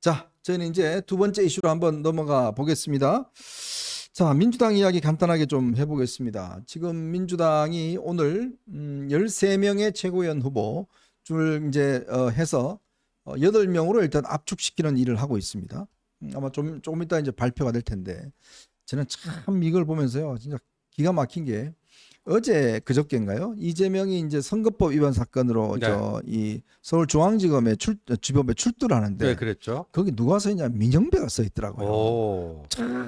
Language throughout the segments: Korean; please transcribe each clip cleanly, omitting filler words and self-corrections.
자, 저희는 이제 두 번째 이슈로 한번 넘어가 보겠습니다. 자, 민주당 이야기 간단하게 좀 해보겠습니다. 지금 민주당이 오늘 13명의 최고위원 후보 줄 이제 해서 8명으로 일단 압축시키는 일을 하고 있습니다. 아마 조금 이따 이제 발표가 될 텐데 저는 참 이걸 보면서요, 진짜 기가 막힌 게 어제 그저께인가요? 이재명이 이제 선거법 위반 사건으로 네. 이 서울중앙지검에 지법에 출두를 하는데 네, 그랬죠. 거기 누가 써 있냐? 민영배가 써 있더라고요. 오.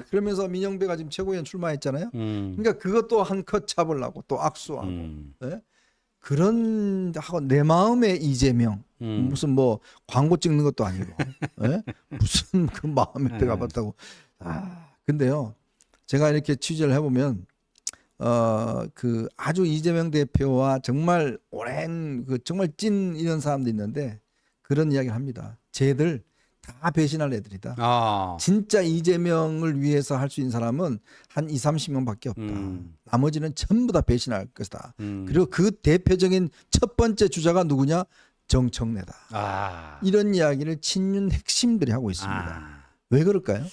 그러면서 민영배가 지금 최고위원 출마했잖아요. 음. 그러니까 그것도 한 컷 잡으려고 또 악수하고 예? 그런 하고 내 마음의 이재명 무슨 뭐 광고 찍는 것도 아니고 예? 무슨 그 마음에 배가 봤다고. 근데요, 제가 이렇게 취재를 해보면 그 아주 이재명 대표와 정말 오랜 그 정말 찐 이런 사람도 있는데 그런 이야기를 합니다. 쟤들 다 배신할 애들이다. 아. 진짜 이재명을 위해서 할 수 있는 사람은 한 2, 30명밖에 없다. 나머지는 전부 다 배신할 것이다. 그리고 그 대표적인 첫 번째 주자가 누구냐? 정청래다. 아. 이런 이야기를 친윤 핵심들이 하고 있습니다. 아. 왜 그럴까요?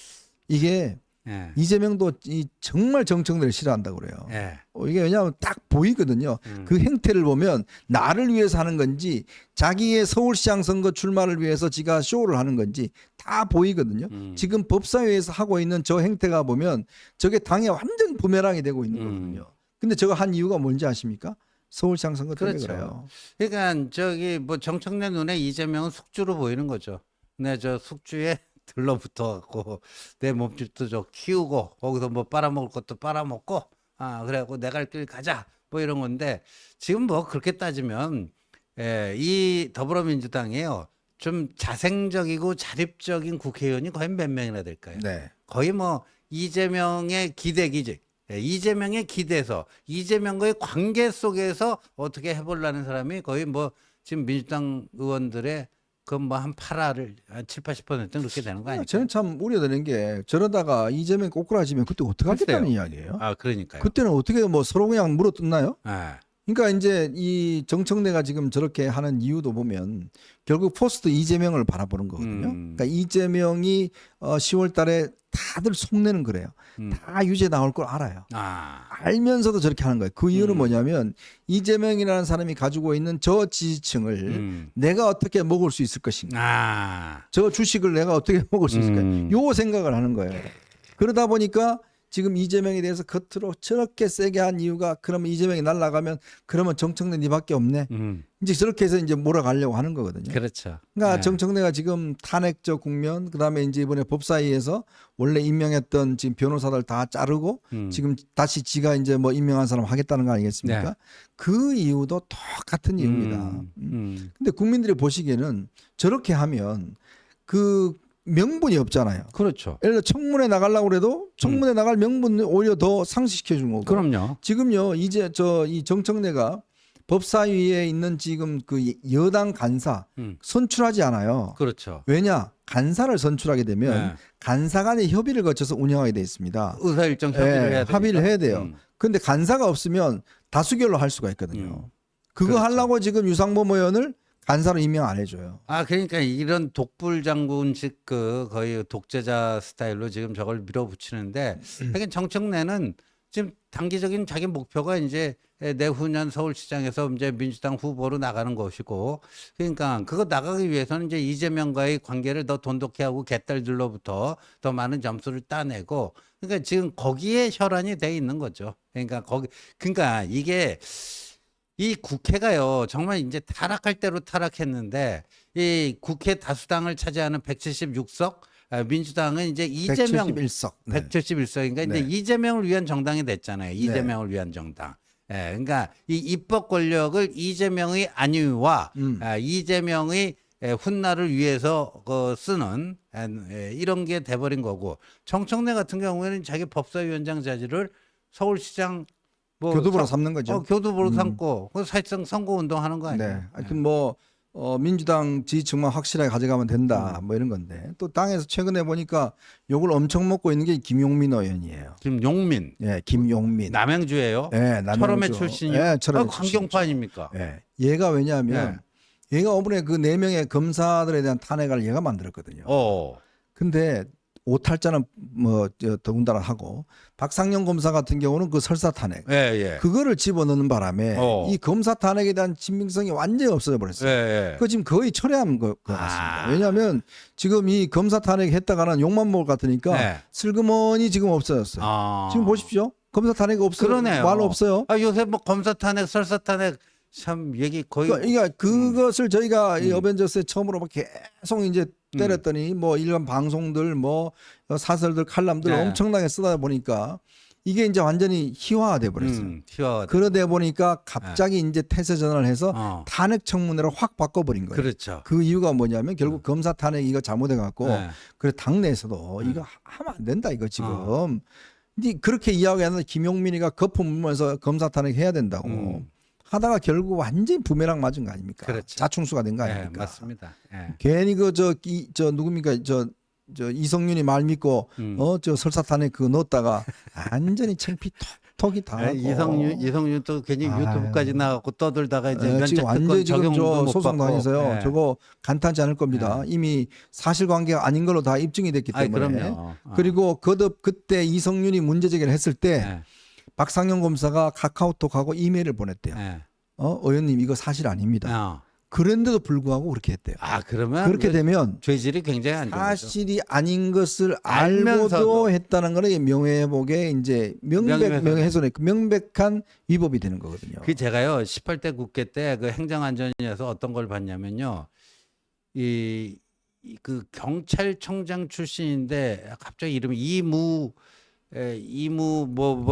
이게 예. 이재명도 정말 정청래를 싫어한다고 그래요. 예. 이게 왜냐하면 딱 보이거든요. 그 행태를 보면 나를 위해서 하는 건지 자기의 서울시장 선거 출마를 위해서 지가 쇼를 하는 건지 다 보이거든요. 지금 법사위에서 하고 있는 저 행태가 보면 저게 당에 완전 부메랑이 되고 있는 거거든요. 근데 저거 한 이유가 뭔지 아십니까? 서울시장 선거 때문에 그렇죠. 그래요. 그러니까 저기 뭐 정청래 눈에 이재명은 숙주로 보이는 거죠. 내 저 숙주에 들러붙어 갖고 내 몸집도 저 키우고 거기서 뭐 빨아먹을 것도 빨아먹고 그래갖고 내 갈 길 가자 뭐 이런 건데 지금 뭐 그렇게 따지면 이 더불어민주당이요 좀 자생적이고 자립적인 국회의원이 거의 몇 명이나 될까요? 네. 거의 뭐 이재명의 기대기직 이재명의 기대서 이재명과의 관계 속에서 어떻게 해보려는 사람이 거의 뭐 지금 민주당 의원들의 그 뭐 한 8화를 한 7, 80%는 그렇게 되는 거 아니에요? 저는 참 우려되는 게 저러다가 이재명 꼬꾸라지면 그때 어떻게 하겠다는 이야기예요? 그러니까요. 그때는 어떻게 뭐 서로 그냥 물어뜯나요? 예. 그러니까 이제 이 정청래가 지금 저렇게 하는 이유도 보면 결국 포스트 이재명을 바라보는 거거든요. 그러니까 이재명이 10월 달에 다들 속내는 그래요. 다 유죄 나올 걸 알아요. 알면서도 저렇게 하는 거예요. 그 이유는 뭐냐면 이재명이라는 사람이 가지고 있는 저 지지층을 내가 어떻게 먹을 수 있을 것인가. 저 주식을 내가 어떻게 먹을 수 있을까. 요 생각을 하는 거예요. 그러다 보니까 지금 이재명에 대해서 겉으로 저렇게 세게 한 이유가 그러면 이재명이 날아가면 그러면 정청래 니밖에 없네. 이제 저렇게 해서 이제 몰아가려고 하는 거거든요. 그렇죠. 그러니까 정청래가 지금 탄핵적 국면, 그다음에 이제 이번에 법사위에서 원래 임명했던 지금 변호사들 다 자르고 지금 다시 지가 이제 뭐 임명한 사람 하겠다는 거 아니겠습니까? 네. 그 이유도 똑같은 이유입니다. 근데 국민들이 보시기에는 저렇게 하면 그 명분이 없잖아요. 그렇죠. 예를 들어 청문회 나가려고 그래도 청문회 나갈 명분을 오히려 더 상실시켜 준 거고. 그럼요. 지금요, 이제 이 정청래가 법사위에 있는 지금 그 여당 간사 선출하지 않아요. 그렇죠. 왜냐? 간사를 선출하게 되면 네. 간사 간의 협의를 거쳐서 운영하게 돼 있습니다. 의사 일정 협의를 해야 되니까. 합의를 해야 돼요. 근데 간사가 없으면 다수결로 할 수가 있거든요. 그거 그렇죠. 하려고 지금 유상범 의원을 간사로 임명 안 해줘요. 그러니까 이런 독불 장군식 그 거의 독재자 스타일로 지금 저걸 밀어붙이는데 하긴 정청래는 지금 단기적인 자기 목표가 이제 내후년 서울시장에서 이제 민주당 후보로 나가는 것이고, 그러니까 그거 나가기 위해서는 이제 이재명과의 관계를 더 돈독히 하고 개딸들로부터 더 많은 점수를 따내고, 그러니까 지금 거기에 혈안이 돼 있는 거죠. 그러니까 이게 이 국회가요 정말 이제 타락할 대로 타락했는데 이 국회 다수당을 차지하는 176석 민주당은 이제 이재명 171석. 네. 171석인가 네. 이제 이재명을 위한 정당이 됐잖아요. 이재명을 위한 정당. 그러니까 이 입법 권력을 이재명의 안위와 이재명의 훗날을 위해서 쓰는 이런 게 돼버린 거고, 정청래 같은 경우에는 자기 법사위원장 자질을 서울시장 뭐 교두보로 삼는 거죠. 교두보로 삼고 그 사실상 선거 운동하는 거 아니에요? 네. 하여튼 뭐 민주당 지지층만 확실하게 가져가면 된다 뭐 이런 건데 또 당에서 최근에 보니까 욕을 엄청 먹고 있는 게 김용민 의원이에요. 김용민. 김용민. 남양주예요? 네, 남양주. 철험의 출신이요? 네, 철험의 광경파 아닙니까? 네. 얘가 왜냐하면 얘가 이번에 그 4명의 검사들에 대한 탄핵을 얘가 만들었거든요. 근데 오탈자는 더군다나 하고 박상영 검사 같은 경우는 그 설사 탄핵 예, 예. 그거를 집어넣는 바람에 이 검사 탄핵에 대한 신빙성이 완전히 없어져 버렸어요. 예, 예. 그 지금 거의 철회한 것 같습니다. 왜냐하면 지금 이 검사 탄핵 했다가는 욕만 먹을 것 같으니까 네. 슬그머니 지금 없어졌어요. 지금 보십시오. 검사 탄핵 없어요. 그러네요. 말 없어요. 요새 뭐 검사 탄핵, 설사 탄핵 참 얘기 거의 그러니까 그것을 저희가 이 어벤져스에 처음으로 막 계속 이제 때렸더니 뭐 일반 방송들 뭐 사설들 칼럼들 네. 엄청나게 쓰다 보니까 이게 이제 완전히 희화화돼 버렸어요. 튀어. 그러다 보니까 갑자기 이제 태세 전환을 해서 탄핵 청문회를 확 바꿔버린 거예요. 그렇죠. 그 이유가 뭐냐면 결국 검사 탄핵 이거 잘못해 갖고 네. 그래 당내에서도 이거 하면 안 된다 이거 지금. 근데 그렇게 이야기하는데 김용민이가 거품 물면서 검사 탄핵 해야 된다고 하다가 결국 완전히 부메랑 맞은 거 아닙니까? 그렇죠. 자충수가 된 거 예, 아닙니까? 맞습니다. 예. 괜히 그 저 누굽니까 저 이성윤이 말 믿고 저 설사 탄핵 그거 넣었다가 완전히 창피 톡이 다 하고. 이성윤 또 괜히 아유. 유튜브까지 나가고 떠들다가 이제 지금 면책 완전히 특권 지금 적용도 저 못 소송 받고. 당해서요. 예. 저거 간단치 않을 겁니다. 이미 사실관계가 아닌 걸로 다 입증이 됐기 아이, 때문에. 그럼요. 그리고 거듭 그때 이성윤이 문제 제기를 했을 때 예. 박상영 검사가 카카오톡하고 이메일을 보냈대요. 예. 의원님 이거 사실 아닙니다. 그런데도 불구하고 그렇게 했대요. 그러면 그렇게 되면 죄질이 굉장히 안 좋죠. 사실이 아닌 것을 알면서도. 알고도 했다는 거는 명예회복의 이제 명예훼손의 명백한 위법이 되는 거거든요. 그 제가요 18대 국회 때 그 행정안전위에서 어떤 걸 봤냐면요, 그 경찰청장 출신인데 갑자기 이름이 이무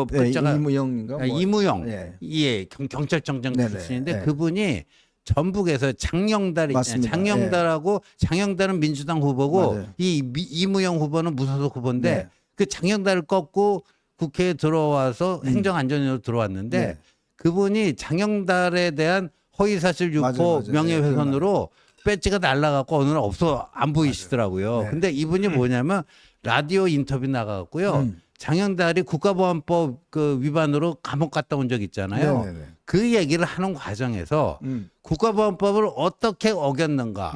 글자가 이무영인가? 이무영 예. 예 경찰청장 네네. 출신인데 네. 그분이 전북에서 장영달 있잖아요. 맞습니다. 장영달하고 장영달은 민주당 후보고 맞아요. 이무영 후보는 무소속 후보인데 네. 그 장영달을 꺾고 국회에 들어와서 행정안전위로 들어왔는데 네. 그분이 장영달에 대한 허위사실 유포 맞아요. 명예훼손으로 배지가 날라갖고 어느 날 없어 안 보이시더라고요. 네. 근데 이분이 뭐냐면 라디오 인터뷰 나가갖고요. 장영달이 국가보안법 그 위반으로 감옥 갔다 온 적 있잖아요. 네네네. 그 얘기를 하는 과정에서 국가보안법을 어떻게 어겼는가.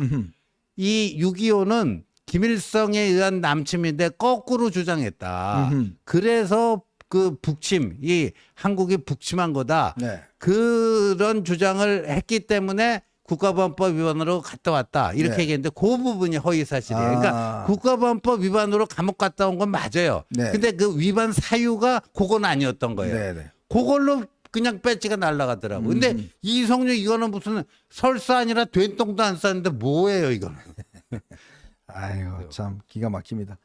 이 6.25는 김일성에 의한 남침인데 거꾸로 주장했다. 그래서 그 북침, 이 한국이 북침한 거다. 네. 그런 주장을 했기 때문에 국가보안법 위반으로 갔다 왔다. 이렇게 네. 얘기했는데 그 부분이 허위사실이에요. 그러니까 국가보안법 위반으로 감옥 갔다 온 건 맞아요. 네. 근데 그 위반 사유가 그건 아니었던 거예요. 네네. 그걸로 그냥 배지가 날아가더라고. 근데 이성윤 이거는 무슨 설사 아니라 된똥도 안 쌌는데 뭐예요 이거는. 아유 참 기가 막힙니다.